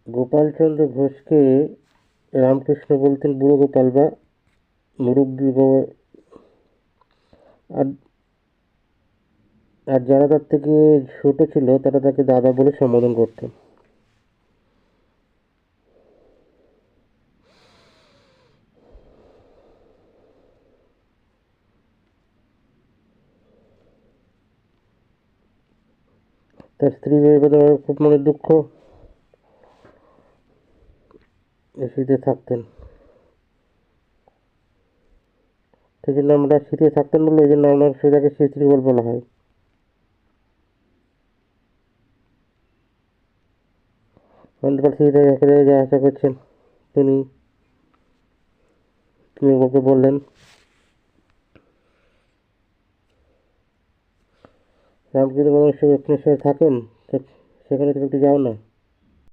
গোপালচন্দ্র ঘোষকে রামকৃষ্ণ বলতেন বুড়ো গোপাল বা মুরব্বি বাবা। আর আর যারা তার থেকে ছোট ছিল তারা তাকে দাদা বলে সম্বোধন করত। তার স্ত্রী বিবেকানন্দ খুব মনের দুঃখ, শীতে থাকতেন। সেই জন্য আমরা শীতে থাকতেন বলে ওই জন্য আমরা সেটাকে শীতৃগোল বলা হয়। অন্তকাল শীতে একেবারে যা আশা করছেন তিনি তিনি ওকে বললেন, রামকৃষ্ণ পরমহংস দক্ষিণেশ্বরে থাকেন, সেখানে তুমি একটু যাও না।